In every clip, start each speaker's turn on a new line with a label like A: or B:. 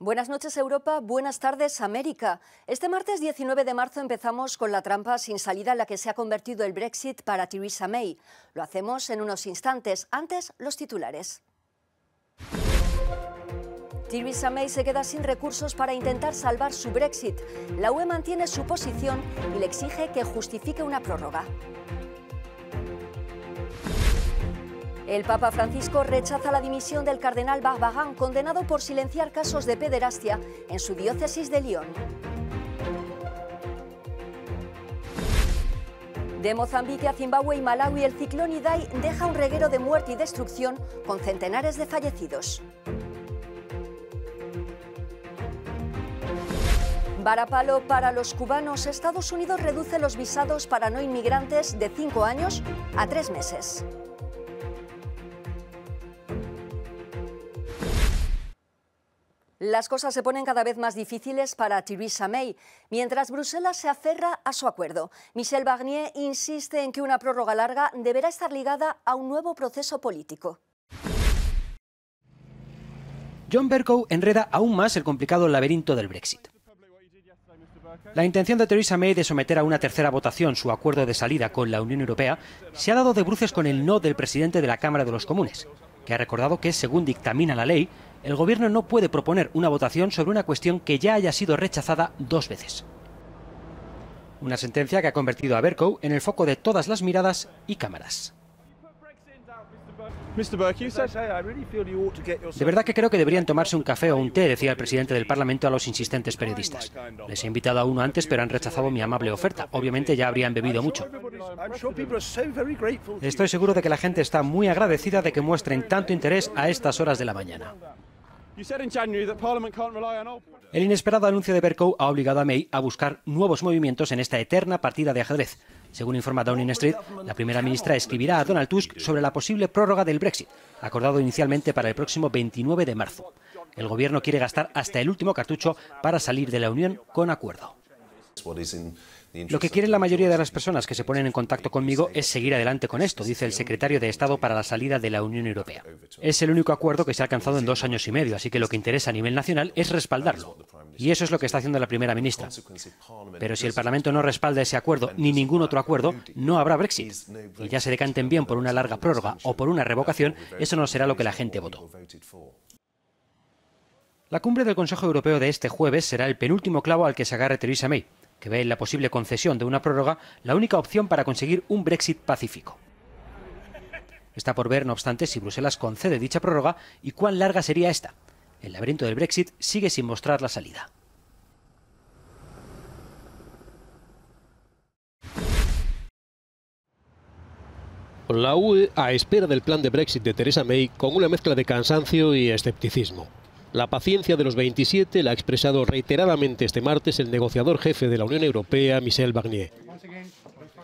A: Buenas noches, Europa. Buenas tardes, América. Este martes 19 de marzo empezamos con la trampa sin salida en la que se ha convertido el Brexit para Theresa May. Lo hacemos en unos instantes. Antes, los titulares. Theresa May se queda sin recursos para intentar salvar su Brexit. La UE mantiene su posición y le exige que justifique una prórroga. El Papa Francisco rechaza la dimisión del cardenal Barbaran, condenado por silenciar casos de pederastia en su diócesis de Lyon. De Mozambique a Zimbabue y Malawi, el ciclón Idai deja un reguero de muerte y destrucción con centenares de fallecidos. Varapalo para los cubanos. Estados Unidos reduce los visados para no inmigrantes de 5 años a 3 meses. Las cosas se ponen cada vez más difíciles para Theresa May, mientras Bruselas se aferra a su acuerdo. Michel Barnier insiste en que una prórroga larga deberá estar ligada a un nuevo proceso político.
B: John Bercow enreda aún más el complicado laberinto del Brexit. La intención de Theresa May de someter a una tercera votación su acuerdo de salida con la Unión Europea se ha dado de bruces con el no del presidente de la Cámara de los Comunes, que ha recordado que, según dictamina la ley, el Gobierno no puede proponer una votación sobre una cuestión que ya haya sido rechazada 2 veces. Una sentencia que ha convertido a Bercow en el foco de todas las miradas y cámaras. De verdad que creo que deberían tomarse un café o un té, decía el presidente del Parlamento a los insistentes periodistas. Les he invitado a uno antes, pero han rechazado mi amable oferta. Obviamente ya habrían bebido mucho. Estoy seguro de que la gente está muy agradecida de que muestren tanto interés a estas horas de la mañana. El inesperado anuncio de Bercow ha obligado a May a buscar nuevos movimientos en esta eterna partida de ajedrez. Según informa Downing Street, la primera ministra escribirá a Donald Tusk sobre la posible prórroga del Brexit, acordado inicialmente para el próximo 29 de marzo. El Gobierno quiere gastar hasta el último cartucho para salir de la Unión con acuerdo. Lo que quieren la mayoría de las personas que se ponen en contacto conmigo es seguir adelante con esto, dice el secretario de Estado para la salida de la Unión Europea. Es el único acuerdo que se ha alcanzado en 2 años y medio, así que lo que interesa a nivel nacional es respaldarlo. Y eso es lo que está haciendo la primera ministra. Pero si el Parlamento no respalda ese acuerdo, ni ningún otro acuerdo, no habrá Brexit. Y ya se decanten bien por una larga prórroga o por una revocación, eso no será lo que la gente votó. La cumbre del Consejo Europeo de este jueves será el penúltimo clavo al que se agarre Theresa May, que ve en la posible concesión de una prórroga la única opción para conseguir un Brexit pacífico. Está por ver, no obstante, si Bruselas concede dicha prórroga y cuán larga sería esta. El laberinto del Brexit sigue sin mostrar la salida.
C: La UE a espera del plan de Brexit de Theresa May con una mezcla de cansancio y escepticismo. La paciencia de los 27 la ha expresado reiteradamente este martes el negociador jefe de la Unión Europea, Michel Barnier.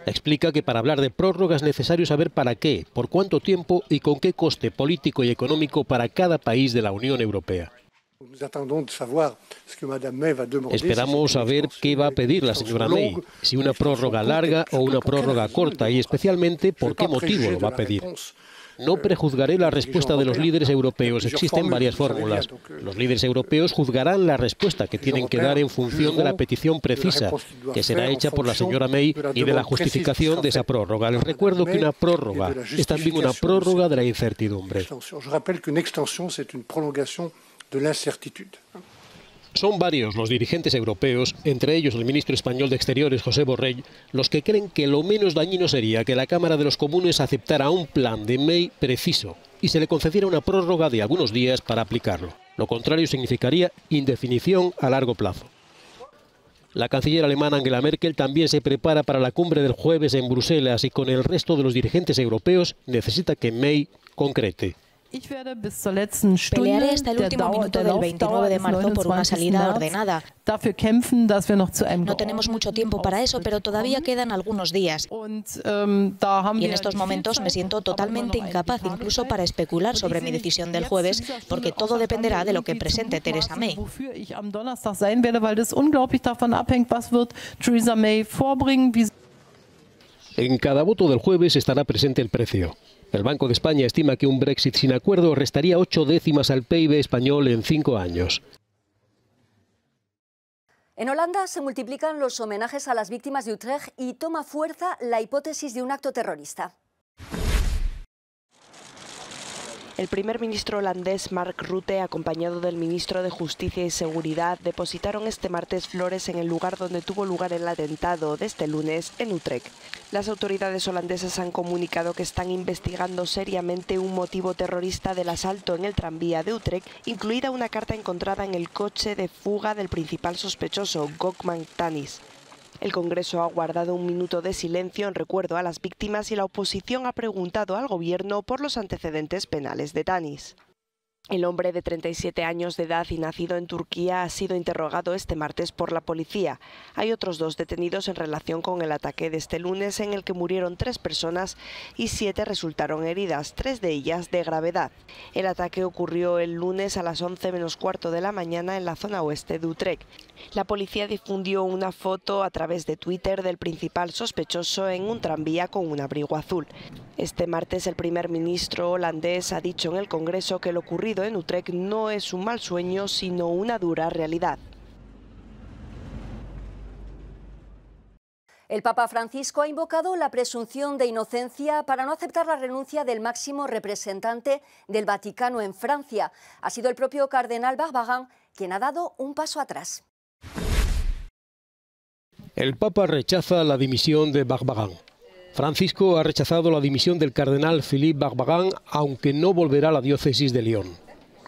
C: Explica que para hablar de prórroga es necesario saber para qué, por cuánto tiempo y con qué coste político y económico para cada país de la Unión Europea. Esperamos saber qué va a pedir la señora May, si una prórroga larga o una prórroga corta y especialmente por qué motivo lo va a pedir. No prejuzgaré la respuesta de los líderes europeos. Existen varias fórmulas. Los líderes europeos juzgarán la respuesta que tienen que dar en función de la petición precisa, que será hecha por la señora May, y de la justificación de esa prórroga. Les recuerdo que una prórroga es también una prórroga de la incertidumbre. Son varios los dirigentes europeos, entre ellos el ministro español de Exteriores, José Borrell, los que creen que lo menos dañino sería que la Cámara de los Comunes aceptara un plan de May preciso y se le concediera una prórroga de algunos días para aplicarlo. Lo contrario significaría indefinición a largo plazo. La canciller alemana Angela Merkel también se prepara para la cumbre del jueves en Bruselas y con el resto de los dirigentes europeos necesita que May concrete.
D: Pelearé hasta el último minuto del 29 de marzo por una salida ordenada. No tenemos mucho tiempo para eso, pero todavía quedan algunos días. Y en estos momentos me siento totalmente incapaz, incluso para especular sobre mi decisión del jueves, porque todo dependerá de lo que presente Theresa May.
C: En cada voto del jueves estará presente el precio. El Banco de España estima que un Brexit sin acuerdo restaría 8 décimas al PIB español en 5 años.
A: En Holanda se multiplican los homenajes a las víctimas de Utrecht y toma fuerza la hipótesis de un acto terrorista.
E: El primer ministro holandés Mark Rutte, acompañado del ministro de Justicia y Seguridad, depositaron este martes flores en el lugar donde tuvo lugar el atentado de este lunes en Utrecht. Las autoridades holandesas han comunicado que están investigando seriamente un motivo terrorista del asalto en el tranvía de Utrecht, incluida una carta encontrada en el coche de fuga del principal sospechoso, Gokman Tannis. El Congreso ha guardado un minuto de silencio en recuerdo a las víctimas y la oposición ha preguntado al gobierno por los antecedentes penales de Tannis. El hombre de 37 años de edad y nacido en Turquía ha sido interrogado este martes por la policía. Hay otros 2 detenidos en relación con el ataque de este lunes en el que murieron 3 personas y 7 resultaron heridas, 3 de ellas de gravedad. El ataque ocurrió el lunes a las 11 menos cuarto de la mañana en la zona oeste de Utrecht. La policía difundió una foto a través de Twitter del principal sospechoso en un tranvía con un abrigo azul. Este martes el primer ministro holandés ha dicho en el Congreso que lo ocurrido en Utrecht no es un mal sueño, sino una dura realidad.
A: El Papa Francisco ha invocado la presunción de inocencia para no aceptar la renuncia del máximo representante del Vaticano en Francia. Ha sido el propio cardenal Barbarin quien ha dado un paso atrás.
C: El Papa rechaza la dimisión de Barbarin. Francisco ha rechazado la dimisión del cardenal Philippe Barbarin, aunque no volverá a la diócesis de Lyon.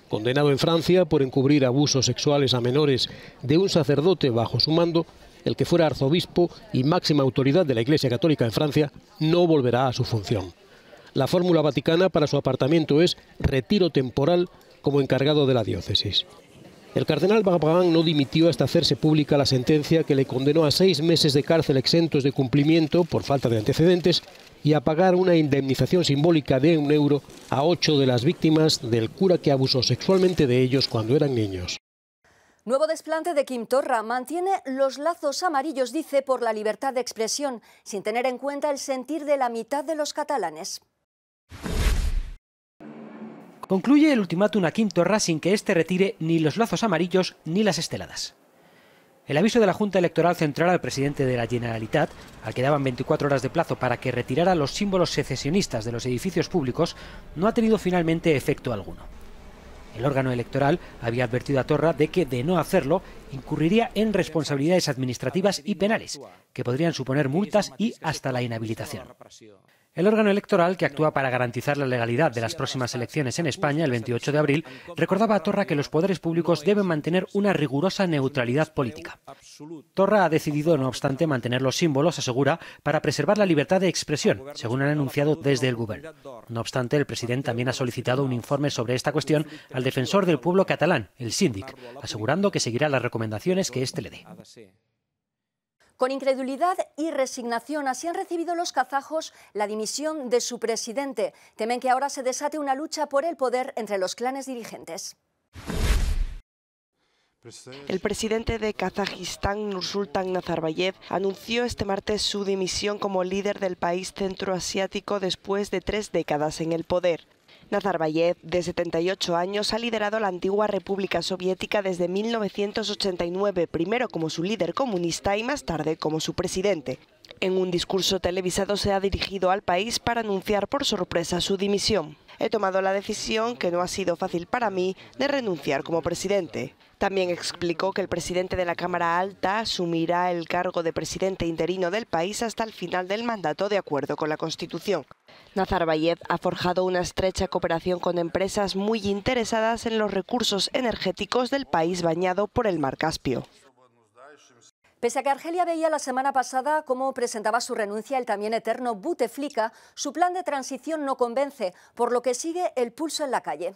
C: Condenado en Francia por encubrir abusos sexuales a menores de un sacerdote bajo su mando, el que fuera arzobispo y máxima autoridad de la Iglesia Católica en Francia no volverá a su función. La fórmula vaticana para su apartamiento es retiro temporal como encargado de la diócesis. El cardenal Barbarin no dimitió hasta hacerse pública la sentencia que le condenó a 6 meses de cárcel exentos de cumplimiento por falta de antecedentes y a pagar una indemnización simbólica de €1 a 8 de las víctimas del cura que abusó sexualmente de ellos cuando eran niños.
A: Nuevo desplante de Quim Torra. Mantiene los lazos amarillos, dice, por la libertad de expresión, sin tener en cuenta el sentir de la mitad de los catalanes.
B: Concluye el ultimátum a Quim Torra sin que éste retire ni los lazos amarillos ni las esteladas. El aviso de la Junta Electoral Central al presidente de la Generalitat, al que daban 24 horas de plazo para que retirara los símbolos secesionistas de los edificios públicos, no ha tenido finalmente efecto alguno. El órgano electoral había advertido a Torra de que, de no hacerlo, incurriría en responsabilidades administrativas y penales, que podrían suponer multas y hasta la inhabilitación. El órgano electoral, que actúa para garantizar la legalidad de las próximas elecciones en España el 28 de abril, recordaba a Torra que los poderes públicos deben mantener una rigurosa neutralidad política. Torra ha decidido, no obstante, mantener los símbolos, asegura, para preservar la libertad de expresión, según han anunciado desde el Gobierno. No obstante, el presidente también ha solicitado un informe sobre esta cuestión al defensor del pueblo catalán, el Síndic, asegurando que seguirá las recomendaciones que éste le dé.
A: Con incredulidad y resignación, así han recibido los kazajos la dimisión de su presidente. Temen que ahora se desate una lucha por el poder entre los clanes dirigentes.
E: El presidente de Kazajistán, Nursultan Nazarbayev, anunció este martes su dimisión como líder del país centroasiático después de 3 décadas en el poder. Nazarbayev, de 78 años, ha liderado la antigua República Soviética desde 1989, primero como su líder comunista y más tarde como su presidente. En un discurso televisado se ha dirigido al país para anunciar por sorpresa su dimisión. He tomado la decisión, que no ha sido fácil para mí, de renunciar como presidente. También explicó que el presidente de la Cámara Alta asumirá el cargo de presidente interino del país hasta el final del mandato de acuerdo con la Constitución. Nazarbayev ha forjado una estrecha cooperación con empresas muy interesadas en los recursos energéticos del país bañado por el Mar Caspio.
A: Pese a que Argelia veía la semana pasada cómo presentaba su renuncia el también eterno Bouteflika, su plan de transición no convence, por lo que sigue el pulso en la calle.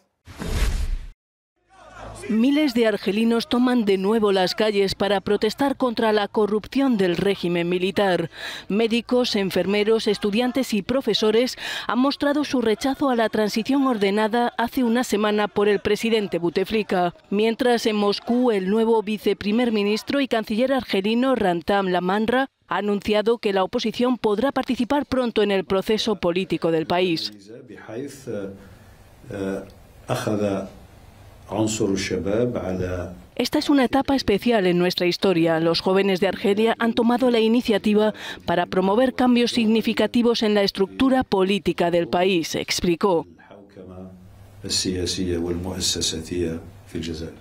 F: Miles de argelinos toman de nuevo las calles para protestar contra la corrupción del régimen militar. Médicos, enfermeros, estudiantes y profesores han mostrado su rechazo a la transición ordenada hace una semana por el presidente Bouteflika. Mientras en Moscú el nuevo viceprimer ministro y canciller argelino Rantam Lamandra ha anunciado que la oposición podrá participar pronto en el proceso político del país. Esta es una etapa especial en nuestra historia. Los jóvenes de Argelia han tomado la iniciativa para promover cambios significativos en la estructura política del país, explicó.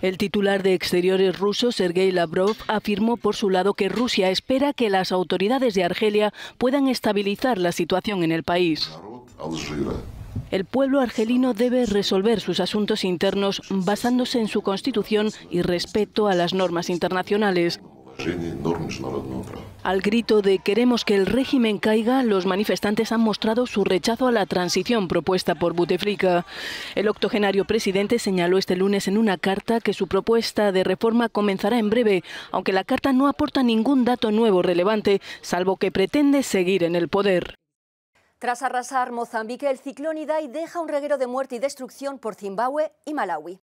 F: El titular de Exteriores ruso, Sergei Lavrov, afirmó por su lado que Rusia espera que las autoridades de Argelia puedan estabilizar la situación en el país. El pueblo argelino debe resolver sus asuntos internos basándose en su constitución y respeto a las normas internacionales. Al grito de "queremos que el régimen caiga", los manifestantes han mostrado su rechazo a la transición propuesta por Buteflika. El octogenario presidente señaló este lunes en una carta que su propuesta de reforma comenzará en breve, aunque la carta no aporta ningún dato nuevo relevante, salvo que pretende seguir en el poder.
A: Tras arrasar Mozambique, el ciclón Idai deja un reguero de muerte y destrucción por Zimbabue y Malawi.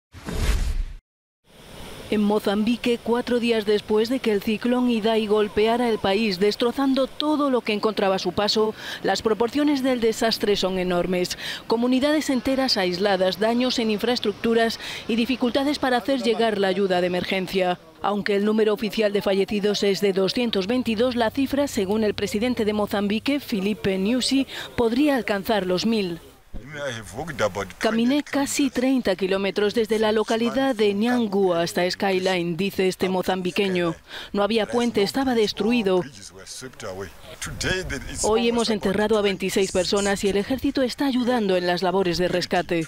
F: En Mozambique, 4 días después de que el ciclón Idai golpeara el país, destrozando todo lo que encontraba a su paso, las proporciones del desastre son enormes. Comunidades enteras aisladas, daños en infraestructuras y dificultades para hacer llegar la ayuda de emergencia. Aunque el número oficial de fallecidos es de 222, la cifra, según el presidente de Mozambique, Filipe Nyusi, podría alcanzar los 1000. Caminé casi 30 kilómetros desde la localidad de Nyangu hasta Skyline, dice este mozambiqueño. No había puente, estaba destruido. Hoy hemos enterrado a 26 personas y el ejército está ayudando en las labores de rescate.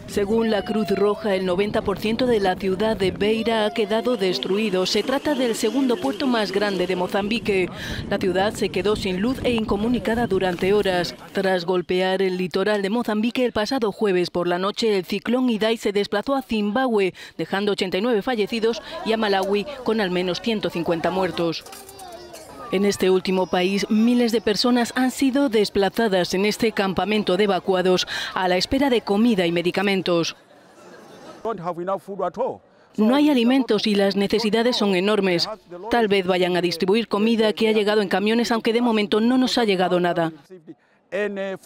F: Según la Cruz Roja, el 90% de la ciudad de Beira ha quedado destruido. Se trata del segundo puerto más grande de Mozambique. La ciudad se quedó sin luz e incomunicada durante horas. Tras golpear el litoral de Mozambique el pasado jueves por la noche, el ciclón Idai se desplazó a Zimbabue, dejando 89 fallecidos, y a Malawi, con al menos 150 muertos. En este último país, miles de personas han sido desplazadas en este campamento de evacuados a la espera de comida y medicamentos. No hay alimentos y las necesidades son enormes. Tal vez vayan a distribuir comida que ha llegado en camiones, aunque de momento no nos ha llegado nada. En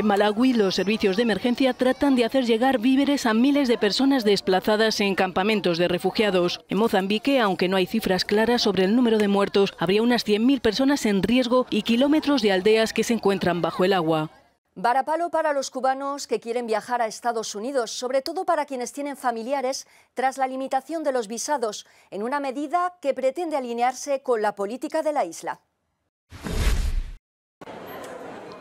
F: Malawi, los servicios de emergencia tratan de hacer llegar víveres a miles de personas desplazadas en campamentos de refugiados. En Mozambique, aunque no hay cifras claras sobre el número de muertos, habría unas 100.000 personas en riesgo y kilómetros de aldeas que se encuentran bajo el agua.
A: Varapalo para los cubanos que quieren viajar a Estados Unidos, sobre todo para quienes tienen familiares, tras la limitación de los visados, en una medida que pretende alinearse con la política de la isla.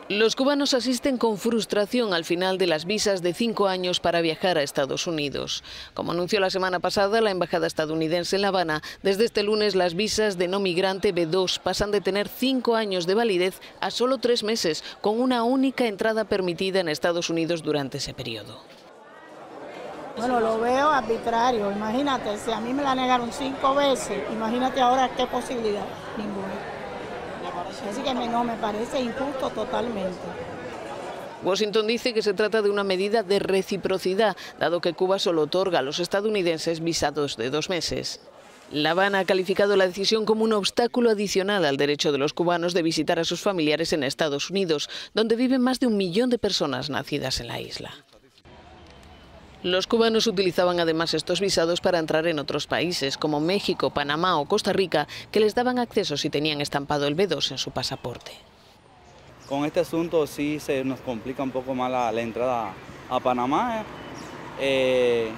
G: Los cubanos asisten con frustración al final de las visas de 5 años para viajar a Estados Unidos. Como anunció la semana pasada la embajada estadounidense en La Habana, desde este lunes las visas de no migrante B2 pasan de tener 5 años de validez a solo 3 meses, con una única entrada permitida en Estados Unidos durante ese periodo.
H: Bueno, lo veo arbitrario. Imagínate, si a mí me la negaron 5 veces, imagínate ahora qué posibilidad. Ninguna. Así que no me parece injusto totalmente.
G: Washington dice que se trata de una medida de reciprocidad, dado que Cuba solo otorga a los estadounidenses visados de 2 meses. La Habana ha calificado la decisión como un obstáculo adicional al derecho de los cubanos de visitar a sus familiares en Estados Unidos, donde viven más de 1 millón de personas nacidas en la isla. Los cubanos utilizaban además estos visados para entrar en otros países, como México, Panamá o Costa Rica, que les daban acceso si tenían estampado el B2 en su pasaporte.
I: Con este asunto sí se nos complica un poco más la entrada a Panamá. Es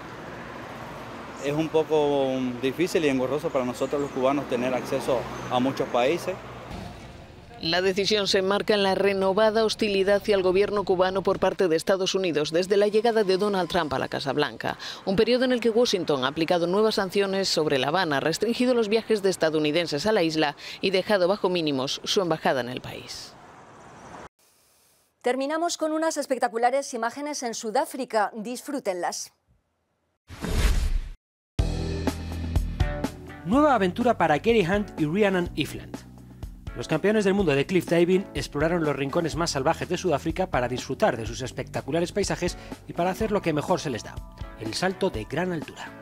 I: un poco difícil y engorroso para nosotros los cubanos tener acceso a muchos países.
G: La decisión se enmarca en la renovada hostilidad hacia el gobierno cubano por parte de Estados Unidos desde la llegada de Donald Trump a la Casa Blanca, un periodo en el que Washington ha aplicado nuevas sanciones sobre La Habana, restringido los viajes de estadounidenses a la isla y dejado bajo mínimos su embajada en el país.
A: Terminamos con unas espectaculares imágenes en Sudáfrica. Disfrútenlas.
B: Nueva aventura para Gary Hunt y Rhiannon Ifland. Los campeones del mundo de cliff diving exploraron los rincones más salvajes de Sudáfrica para disfrutar de sus espectaculares paisajes y para hacer lo que mejor se les da, el salto de gran altura.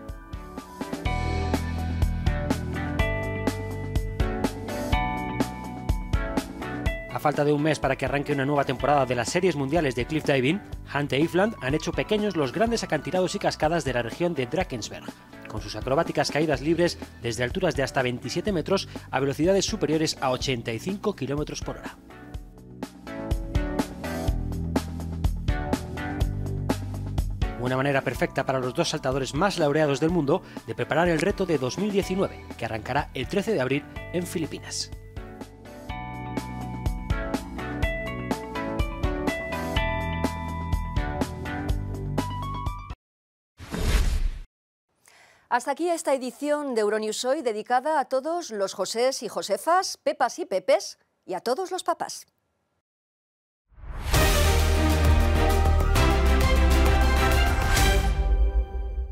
B: A falta de un mes para que arranque una nueva temporada de las series mundiales de cliff diving, Hunt e Ifland han hecho pequeños los grandes acantilados y cascadas de la región de Drakensberg, con sus acrobáticas caídas libres desde alturas de hasta 27 metros a velocidades superiores a 85 km por hora. Una manera perfecta para los dos saltadores más laureados del mundo de preparar el reto de 2019, que arrancará el 13 de abril en Filipinas.
A: Hasta aquí esta edición de Euronews Hoy dedicada a todos los Josés y Josefas, Pepas y Pepes y a todos los papás.